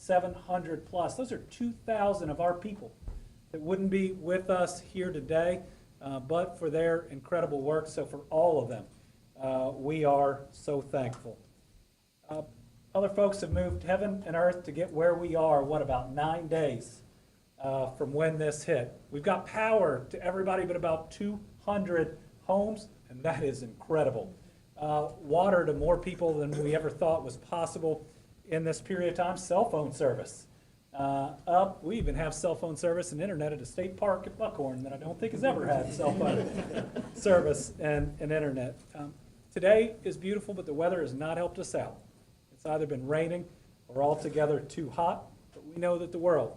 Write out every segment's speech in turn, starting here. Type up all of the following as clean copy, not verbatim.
700 plus. Those are 2,000 of our people that wouldn't be with us here today, but for their incredible work. So for all of them, we are so thankful. Other folks have moved heaven and earth to get where we are, what, about 9 days from when this hit. We've got power to everybody but about 200 homes, and that is incredible. Water to more people than we ever thought was possible in this period of time. Cell phone service up. We even have cell phone service and internet at a state park at Buckhorn that I don't think has ever had cell phone service and internet. Today is beautiful, but the weather has not helped us out. It's either been raining or altogether too hot, but we know that the world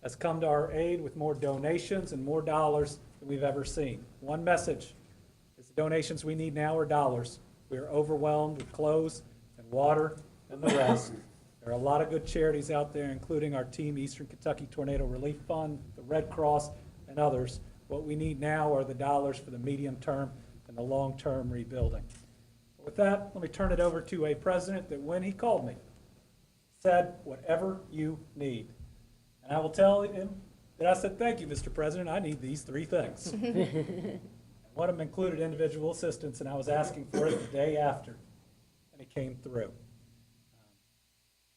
has come to our aid with more donations and more dollars than we've ever seen. One message is the donations we need now are dollars. We are overwhelmed with clothes and water and the rest. There are a lot of good charities out there, including our team, Eastern Kentucky Tornado Relief Fund, the Red Cross, and others. What we need now are the dollars for the medium term and the long-term rebuilding. With that, let me turn it over to a president that when he called me, said, whatever you need. And I will tell him that I said, thank you, Mr. President, I need these 3 things. And one of them included individual assistance, and I was asking for it the day after, and it came through.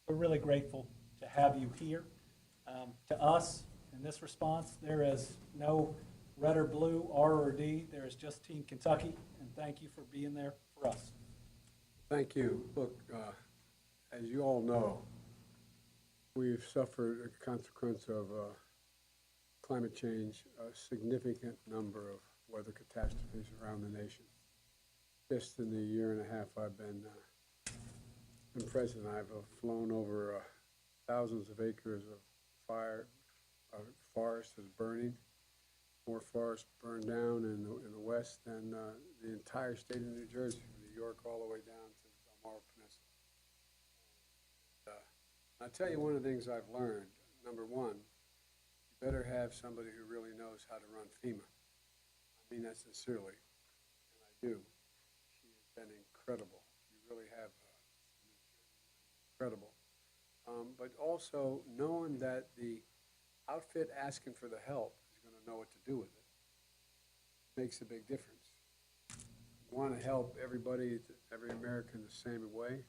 We're really grateful to have you here. To us, in this response, there is no red or blue, R or D. There is just Team Kentucky, and thank you for being there for us. Thank you. Look, as you all know, we've suffered a consequence of climate change, a significant number of weather catastrophes around the nation. Just in the year and a half I've been president, I've flown over thousands of acres of fire, forest is burning, more forest burned down in the west than the entire state of New Jersey, from New York all the way down to the Delmarva Peninsula. I'll tell you one of the things I've learned. Number one, you better have somebody who really knows how to run FEMA. I mean that sincerely, and I do. She has been incredible. You really have incredible. But also knowing that the outfit asking for the help is going to know what to do with it makes a big difference. You want to help everybody, every American the same way,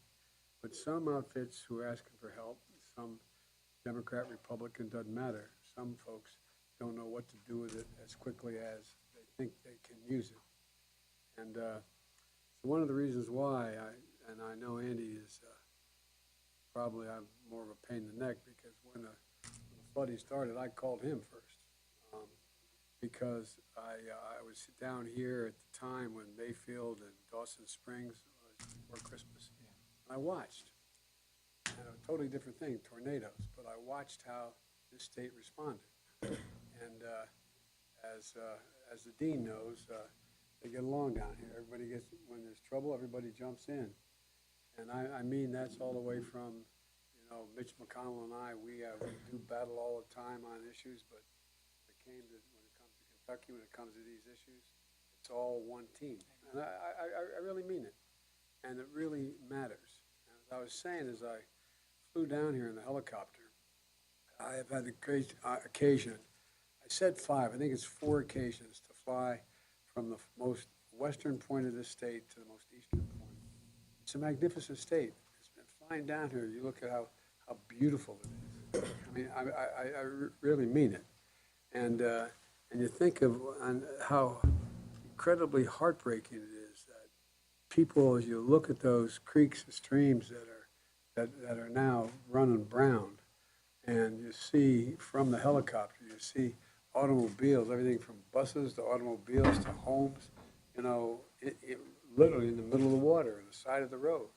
but some outfits who are asking for help, some Democrat, Republican, doesn't matter. Some folks don't know what to do with it as quickly as they think they can use it. And so one of the reasons why, I know Andy is probably I'm more of a pain in the neck, because when the flooding started, I called him first, because I was down here at the time when Mayfield and Dawson Springs was before Christmas. Yeah. I watched, and a totally different thing, tornadoes, but I watched how this state responded. And as the dean knows, they get along down here. Everybody gets, when there's trouble, everybody jumps in. And I mean, that's all the way from, you know, Mitch McConnell and I, we do battle all the time on issues, but when it comes to Kentucky, when it comes to these issues, it's all one team. And I really mean it. And it really matters. And as I was saying, as I flew down here in the helicopter, I have had the occasion, I said 5, I think it's 4 occasions to fly from the most western point of the state to the most eastern point. It's a magnificent state. It's been flying down here. You look at how beautiful it is. I mean, I really mean it. And you think of how incredibly heartbreaking it is that people, as you look at those creeks and streams that are now running brown, and you see from the helicopter, you see automobiles, everything from buses to automobiles to homes, you know, it literally in the middle of the water, on the side of the road.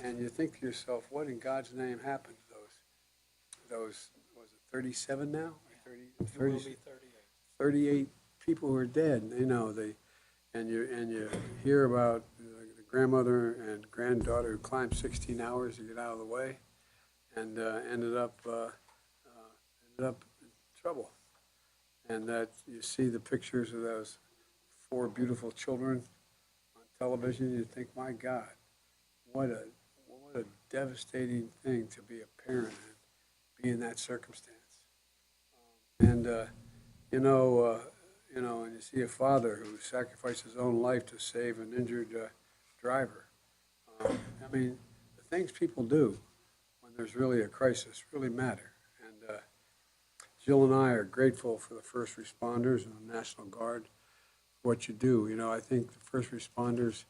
And you think to yourself, what in God's name happened to those was it 37 now? 30, 38 people who are dead, you know, and you hear about the grandmother and granddaughter who climbed 16 hours to get out of the way and ended up in trouble. And that you see the pictures of those 4 beautiful children on television, you think, my God, what a devastating thing to be a parent be in that circumstance. And, and you see a father who sacrificed his own life to save an injured driver. I mean, the things people do when there's really a crisis really matter. And Jill and I are grateful for the first responders and the National Guard for what you do. You know, I think the first responders,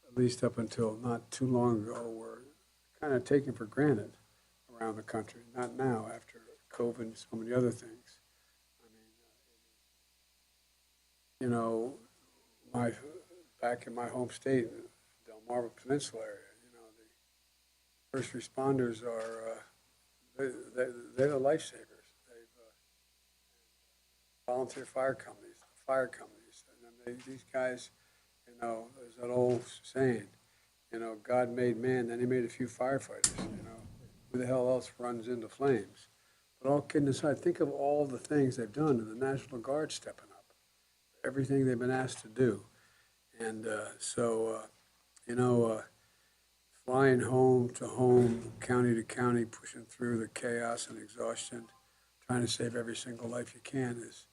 at least up until not too long ago, were kind of taken for granted around the country. Not now, after COVID and so many other things. I mean, back in my home state, Delmarva Peninsula area, the first responders are, they're the lifesavers. They've volunteer fire companies, and these guys, there's that old saying, God made man, then he made a few firefighters, who the hell else runs into flames? But all kidding aside, think of all the things they've done, and the National Guard stepping up, everything they've been asked to do. And flying home to home, county to county, pushing through the chaos and exhaustion, trying to save every single life you can is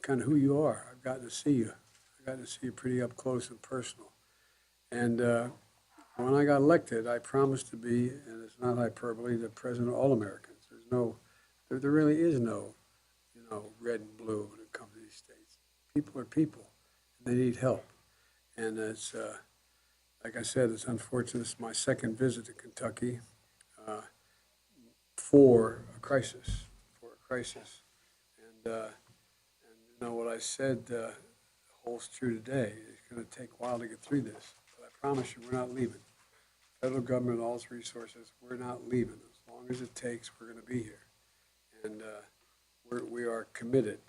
kind of who you are. I've gotten to see you. I've gotten to see you pretty up close and personal. And when I got elected, I promised to be, and it's not hyperbole, the president of all Americans. There really is no, red and blue when it comes to these states. People are people, and they need help. And it's, like I said, it's unfortunate. It's my second visit to Kentucky for a crisis. And what I said holds true today. It's going to take a while to get through this, but I promise you, we're not leaving. Federal government, all its resources, we're not leaving. As long as it takes, we're going to be here. And we are committed,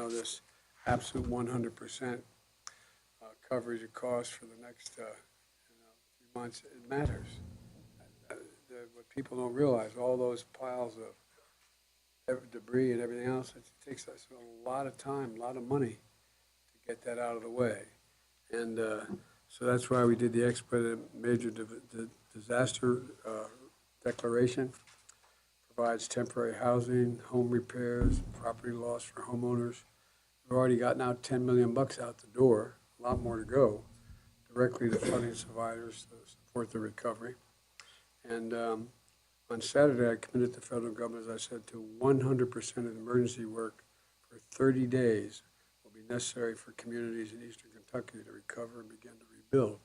this absolute 100% coverage of costs for the next few months, it matters. What people don't realize, all those piles of debris and everything else, it takes us a lot of time, a lot of money to get that out of the way. And so that's why we did the expedited major disaster declaration. Provides temporary housing, home repairs, property loss for homeowners. We've already gotten out $10 million out the door, a lot more to go, directly to flooding survivors to support the recovery. And on Saturday, I committed the federal government, as I said, to 100% of the emergency work for 30 days will be necessary for communities in eastern Kentucky to recover and begin to rebuild.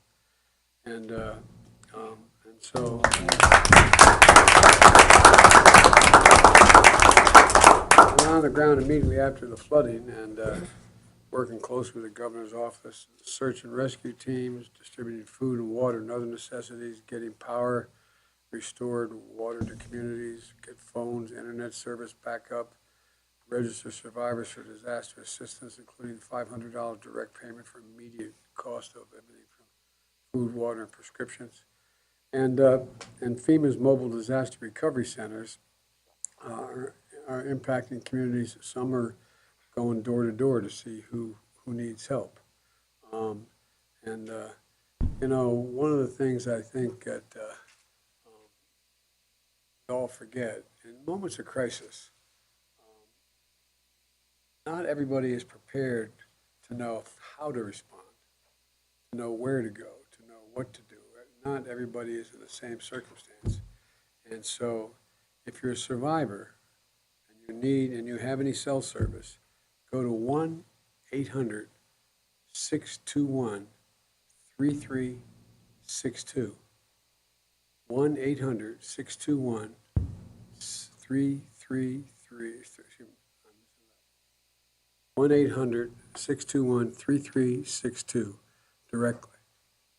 And so I went on the ground immediately after the flooding and working closely with the governor's office, search and rescue teams, distributing food and water and other necessities, getting power restored, water to communities, get phones, internet service back up, register survivors for disaster assistance, including $500 direct payment for immediate cost of everything from food, water, and prescriptions. And FEMA's mobile disaster recovery centers are impacting communities. Some are going door to door to see who needs help. One of the things I think that we all forget, in moments of crisis, not everybody is prepared to know how to respond, to know where to go, to know what to do. Not everybody is in the same circumstance. And so if you're a survivor and you have any cell service, go to 1-800-621-3362. 1-800-621-3362 directly.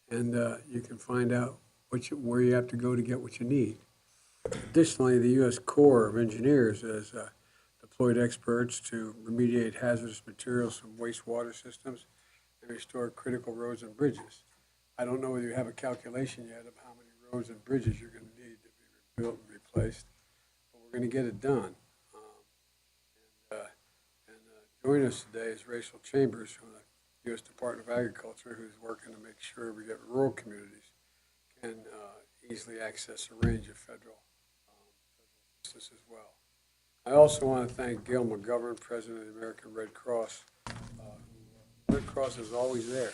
And you can find out where you have to go to get what you need. Additionally, the U.S. Corps of Engineers has deployed experts to remediate hazardous materials from wastewater systems and restore critical roads and bridges. I don't know whether you have a calculation yet of how many roads and bridges you're going to need to be rebuilt and replaced, but we're going to get it done. Joining us today is Rachel Chambers from the U.S. Department of Agriculture, who's working to make sure we get rural communities can easily access a range of federal justice as well. I also want to thank Gail McGovern, President of the American Red Cross. Red Cross is always there,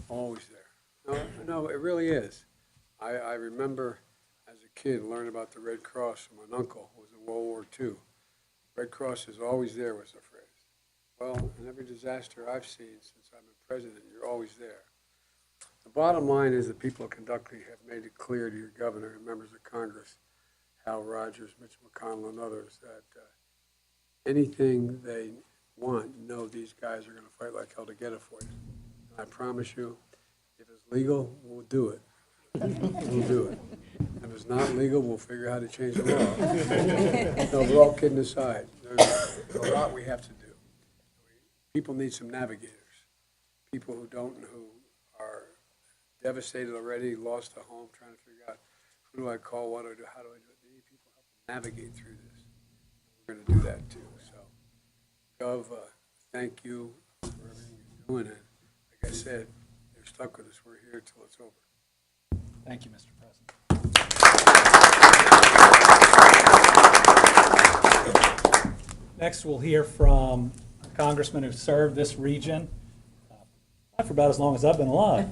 always there. No, it really is. I remember as a kid learning about the Red Cross from an uncle who was in World War II. Red Cross is always there was the phrase. Well, in every disaster I've seen since I've been president, you're always there. The bottom line is the people of Kentucky have made it clear to your governor and members of Congress, Hal Rogers, Mitch McConnell, and others, that anything they want, know these guys are going to fight like hell to get it for you. And I promise you, if it's legal, we'll do it. We'll do it. If it's not legal, we'll figure out how to change the law. No, but all kidding aside, there's a lot we have to do. People need some navigators. People who are devastated already, lost a home, trying to figure out who do I call, what do I do, how do I do it. They need people to help them navigate through this. We're going to do that too. So, Gov, thank you for everything you're doing. And like I said, you're stuck with us. We're here till it's over. Thank you, Mr. President. Next, we'll hear from a congressman who served this region, not for about as long as I've been alive.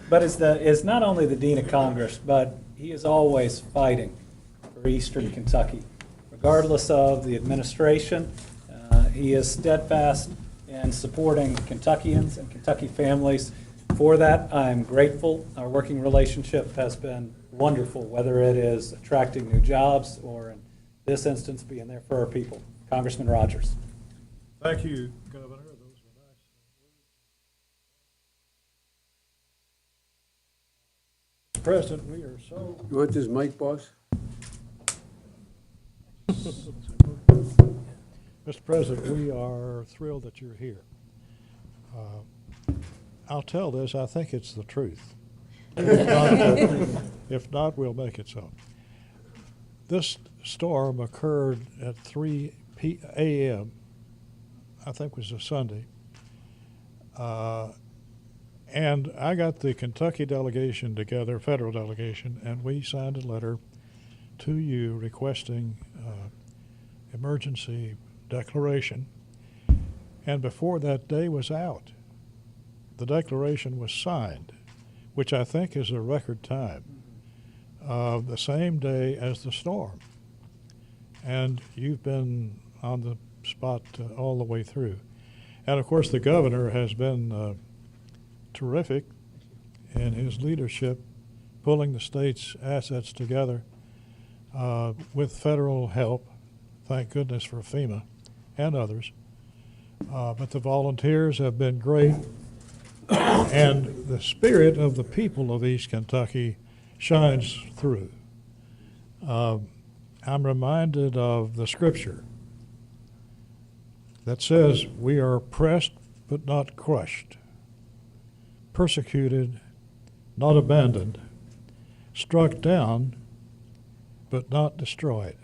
But is not only the Dean of Congress, but he is always fighting for Eastern Kentucky. Regardless of the administration, he is steadfast in supporting Kentuckians and Kentucky families. For that, I'm grateful. Our working relationship has been wonderful, whether it is attracting new jobs or, in this instance, being there for our people. Congressman Rogers. Thank you, Governor. Those were nice words. President, we are so... You want this mic, boss? Mr. President, we are thrilled that you're here. I'll tell this, I think it's the truth. If not, we'll make it so. This storm occurred at 3 a.m., I think it was a Sunday. And I got the Kentucky delegation together, federal delegation, and we signed a letter to you requesting emergency declaration. And before that day was out, the declaration was signed, which I think is a record time, the same day as the storm. And you've been on the spot all the way through. And of course, the governor has been terrific in his leadership, pulling the state's assets together with federal help. Thank goodness for FEMA and others. But the volunteers have been great. And the spirit of the people of East Kentucky shines through. I'm reminded of the scripture that says we are pressed but not crushed, persecuted, not abandoned, struck down but not destroyed.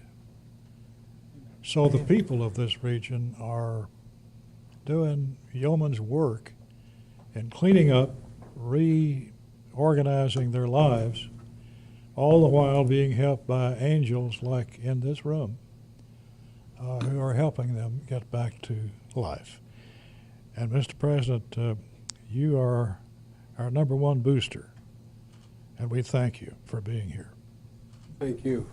So the people of this region are doing yeoman's work in cleaning up, reorganizing their lives, all the while being helped by angels like in this room who are helping them get back to life. And Mr. President, you are our #1 booster, and we thank you for being here. Thank you.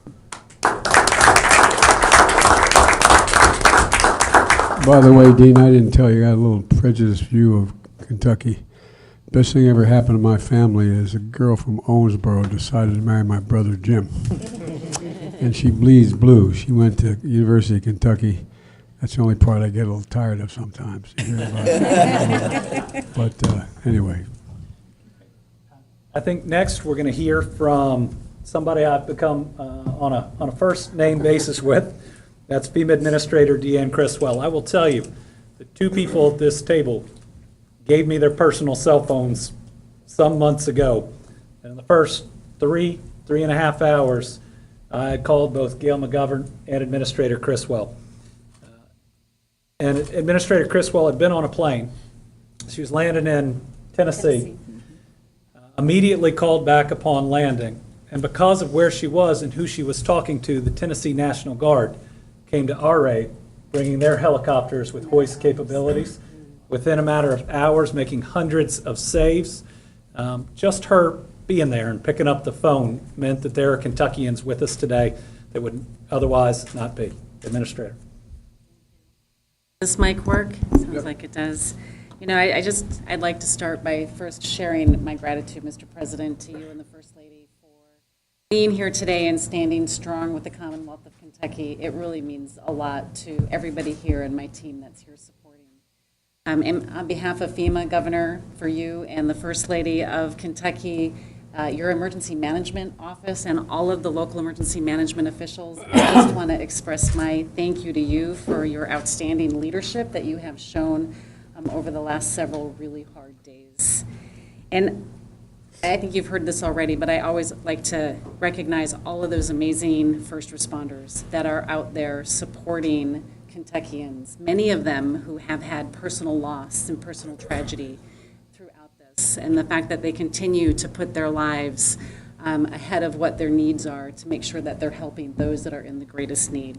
By the way, Dean, I didn't tell you, I got a little prejudiced view of Kentucky. Best thing ever happened to my family is a girl from Owensboro decided to marry my brother Jim. And she bleeds blue. She went to University of Kentucky. That's the only part I get a little tired of sometimes. To hear about. But anyway. I think next we're going to hear from somebody I've become on a first name basis with. That's FEMA Administrator Deanne Criswell. I will tell you, the two people at this table gave me their personal cell phones some months ago. And in the first three and a half hours, I called both Gail McGovern and Administrator Criswell. And Administrator Criswell had been on a plane. She was landing in Tennessee. Immediately called back upon landing And because of where she was and who she was talking to, the Tennessee National Guard came to our aid, bringing their helicopters with hoist capabilities within a matter of hours, making hundreds of saves. Just her being there and picking up the phone meant that there are Kentuckians with us today that would otherwise not be. Administrator. Does this mic work? Sounds like it does. You know, I'd like to start by first sharing my gratitude, Mr. President, to you and the First Lady for being here today and standing strong with the Commonwealth of Kentucky. It really means a lot to everybody here and my team that's here supporting. And on behalf of FEMA, Governor, for you and the First Lady of Kentucky, your emergency management office and all of the local emergency management officials, I just want to express my thank you to you for your outstanding leadership that you have shown over the last several really hard days. And I think you've heard this already, but I always like to recognize all of those amazing first responders that are out there supporting Kentuckians, many of them who have had personal loss and personal tragedy throughout this, and the fact that they continue to put their lives ahead of what their needs are to make sure that they're helping those that are in the greatest need.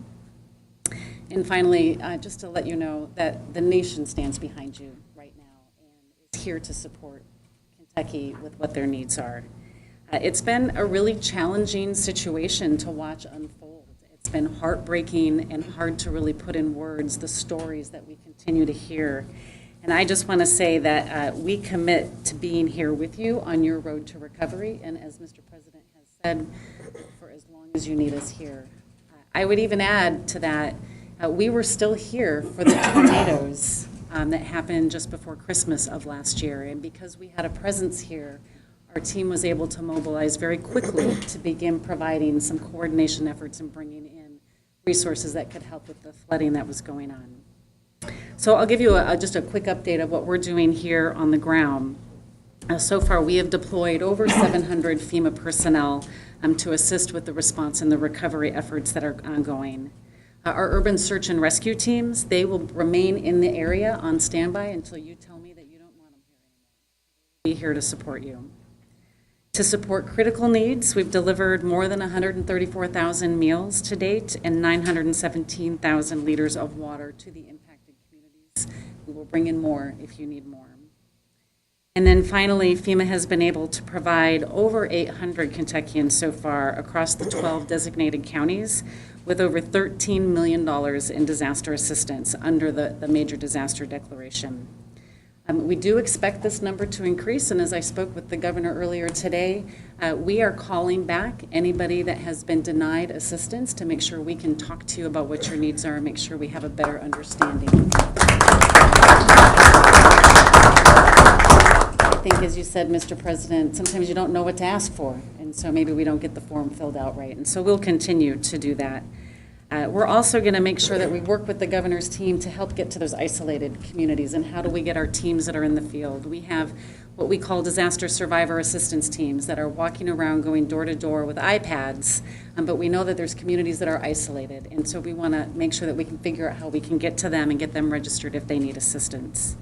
And finally, just to let you know that the nation stands behind you right now and is here to support Kentucky with what their needs are. It's been a really challenging situation to watch unfold. It's been heartbreaking and hard to really put in words the stories that we continue to hear. And I just want to say that we commit to being here with you on your road to recovery, and as Mr. President has said, for as long as you need us here. I would even add to that, we were still here for the tornadoes that happened just before Christmas of last year, and because we had a presence here, our team was able to mobilize very quickly to begin providing some coordination efforts and bringing in resources that could help with the flooding that was going on. So I'll give you just a quick update of what we're doing here on the ground. So far, we have deployed over 700 FEMA personnel to assist with the response and the recovery efforts that are ongoing. Our urban search and rescue teams, they will remain in the area on standby until you tell me that you don't want them here anymore. We'll be here to support you. To support critical needs, we've delivered more than 134,000 meals to date and 917,000 liters of water to the impacted communities. We will bring in more if you need more. And then finally, FEMA has been able to provide over 800 Kentuckians so far across the 12 designated counties with over $13 million in disaster assistance under the major disaster declaration. We do expect this number to increase, and as I spoke with the governor earlier today, we are calling back anybody that has been denied assistance to make sure we can talk to you about what your needs are and make sure we have a better understanding. I think, as you said, Mr. President, sometimes you don't know what to ask for, and so maybe we don't get the form filled out right, and so we'll continue to do that. We're also going to make sure that we work with the governor's team to help get to those isolated communities, and how do we get our teams that are in the field. We have what we call disaster survivor assistance teams that are walking around going door to door with iPads, but we know that there's communities that are isolated, and so we want to make sure that we can figure out how we can get to them and get them registered if they need assistance.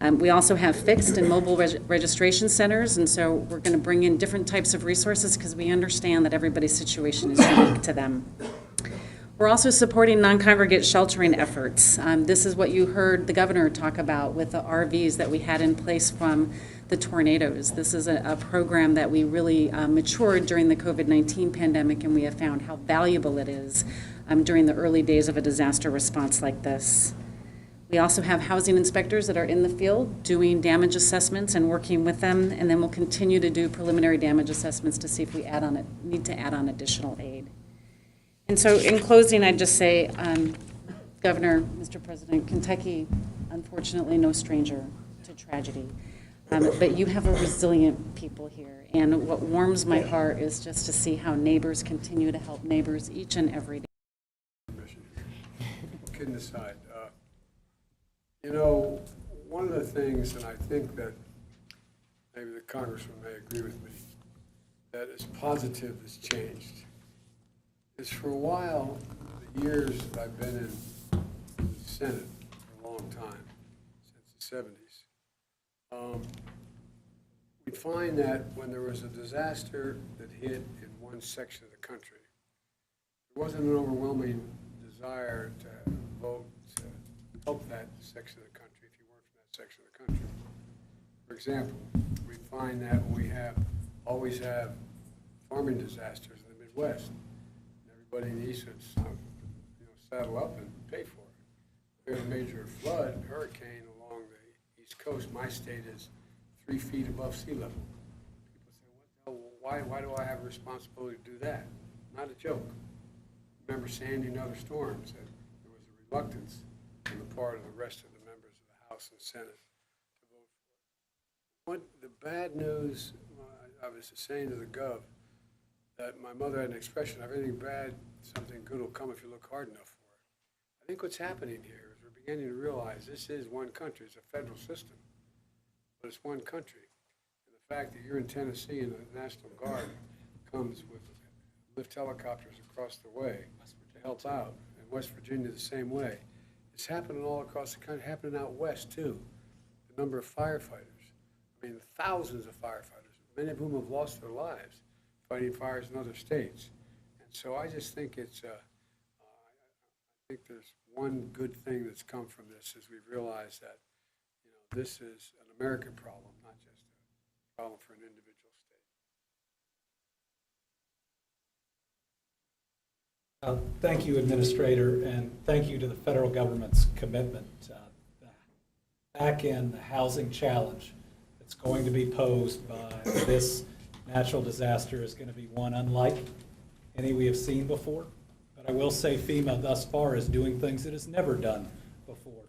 We also have fixed and mobile registration centers, and so we're going to bring in different types of resources because we understand that everybody's situation is unique to them. We're also supporting non-congregate sheltering efforts. This is what you heard the governor talk about with the RVs that we had in place from the tornadoes. This is a program that we really matured during the COVID-19 pandemic, and we have found how valuable it is during the early days of a disaster response like this. We also have housing inspectors that are in the field doing damage assessments and working with them, and then we'll continue to do preliminary damage assessments to see if we need to add on additional aid. And so in closing, I'd just say, Governor, Mr. President, Kentucky, unfortunately, no stranger to tragedy. But you have a resilient people here. And what warms my heart is just to see how neighbors continue to help neighbors each and every day. Kidding aside, you know, one of the things, and I think that maybe the congressman may agree with me, that is positive has changed, is for a while, the years that I've been in the Senate for a long time, since the 70s, we we find that when there was a disaster that hit in one section of the country, there wasn't an overwhelming desire to vote to help that section of the country if you weren't from that section of the country. For example, we find that when we always have farming disasters in the Midwest, everybody in the East would saddle up and pay for it. We have a major flood, hurricane along the East Coast. My state is 3 feet above sea level. People say, what the hell, why do I have a responsibility to do that? Not a joke. Remember Sandy and other storms, and there was a reluctance on the part of the rest of the members of the House and Senate to vote for it. What the bad news, I was saying to the Gov, that my mother had an expression, of anything bad, something good will come if you look hard enough for it. I think what's happening here is we're beginning to realize this is one country. It's a federal system, but it's one country. And the fact that you're in Tennessee and the National Guard comes with lift helicopters across the way to help out, and West Virginia the same way. It's happening all across the country, happening out west too. The number of firefighters, I mean thousands of firefighters, many of whom have lost their lives fighting fires in other states. And so I just think I think there's one good thing that's come from this is we've realized that, this is an American problem, not just a problem for an individual state. Thank you, Administrator, and thank you to the federal government's commitment. Back in the housing challenge that's going to be posed by this natural disaster is going to be one unlike any we have seen before. But I will say FEMA thus far is doing things it has never done before.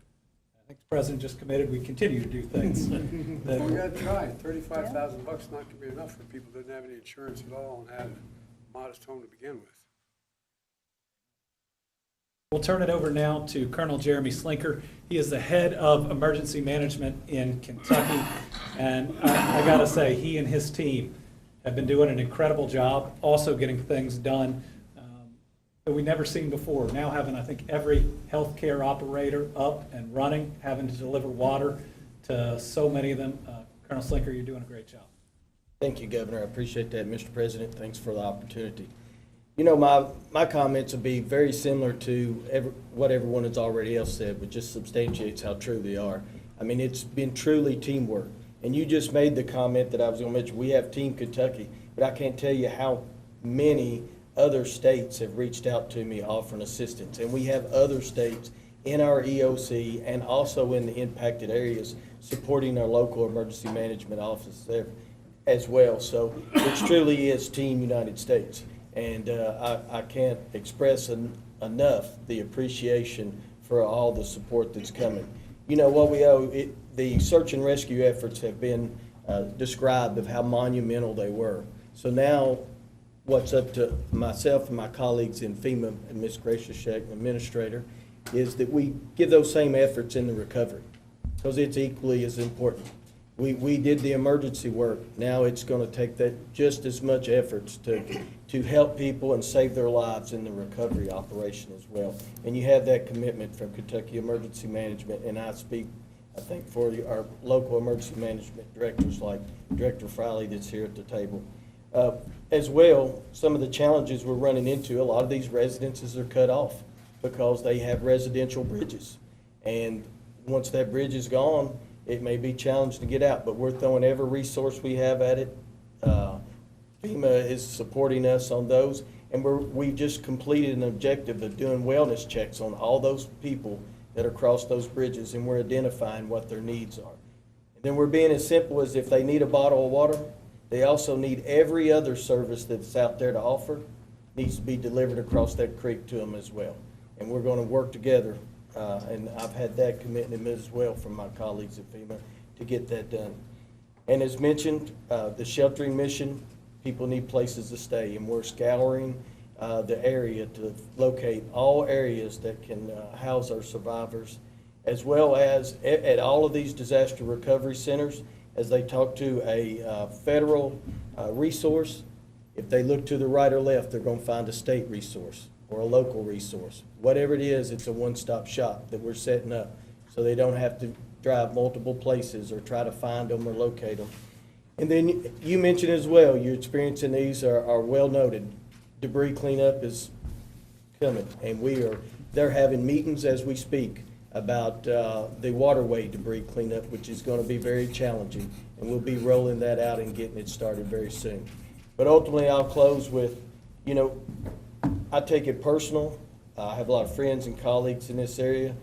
I think the President just committed we continue to do things. that We got to try. $35,000 not going to be enough for people who didn't have any insurance at all and had a modest home to begin with. We'll turn it over now to Colonel Jeremy Slinker. He is the head of emergency management in Kentucky. And I got to say, he and his team have been doing an incredible job, also getting things done that we've never seen before. Now having, I think, every healthcare operator up and running, having to deliver water to so many of them. Colonel Slinker, you're doing a great job. Thank you, Governor. I appreciate that, Mr. President. Thanks for the opportunity. My comments will be very similar to what everyone has already else said, but just substantiates how true they are. I mean, it's been truly teamwork. And you just made the comment that I was going to mention, we have Team Kentucky, but I can't tell you how many other states have reached out to me offering assistance. And we have other states in our EOC and also in the impacted areas supporting our local emergency management office there as well. So it truly is Team United States. And I can't express enough the appreciation for all the support that's coming. What we owe, the search and rescue efforts have been described of how monumental they were. So now what's up to myself and my colleagues in FEMA and Ms. Gracia Sheck, Administrator, is that we give those same efforts in the recovery because it's equally as important. We did the emergency work. Now it's going to take that just as much efforts to help people and save their lives in the recovery operation as well. And you have that commitment from Kentucky Emergency Management, and I speak, I think, for our local emergency management directors like Director Friley that's here at the table. As well, some of the challenges we're running into, a lot of these residences are cut off because they have residential bridges. And once that bridge is gone, it may be challenged to get out, but we're throwing every resource we have at it. FEMA is supporting us on those, and we just completed an objective of doing wellness checks on all those people that are across those bridges, and we're identifying what their needs are. And then we're being as simple as if they need a bottle of water, they also need every other service that's out there to offer needs to be delivered across that creek to them as well. And we're going to work together, and I've had that commitment as well from my colleagues at FEMA to get that done. And as mentioned, the sheltering mission, people need places to stay, and we're scouring the area to locate all areas that can house our survivors, as well as at all of these disaster recovery centers, as they talk to a federal resource. If they look to the right or left, they're going to find a state resource or a local resource. Whatever it is, it's a one-stop shop that we're setting up so they don't have to drive multiple places or try to find them or locate them. And then you mentioned as well, your experience in these are well noted. Debris cleanup is coming, and they're having meetings as we speak about the waterway debris cleanup, which is going to be very challenging, and we'll be rolling that out and getting it started very soon. But ultimately, I'll close with, I take it personal. I have a lot of friends and colleagues in this area.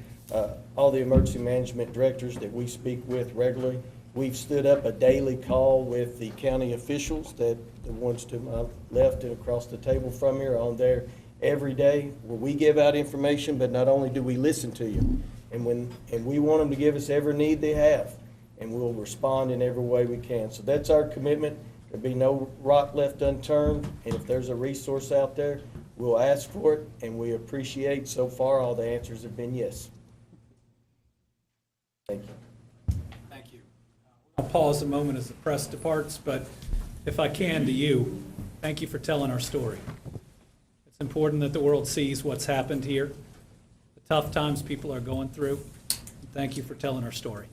All the emergency management directors that we speak with regularly, we've stood up a daily call with the county officials, that the ones to my left and across the table from here, on there every day, where we give out information, but not only do we listen to you, and we want them to give us every need they have, and we'll respond in every way we can. So that's our commitment. There'll be no rock left unturned, and if there's a resource out there, we'll ask for it, and we appreciate, so far, all the answers have been yes. Thank you. Thank you. I'll pause a moment as the press departs, but if I can, to you, thank you for telling our story. It's important that the world sees what's happened here, the tough times people are going through. Thank you for telling our story.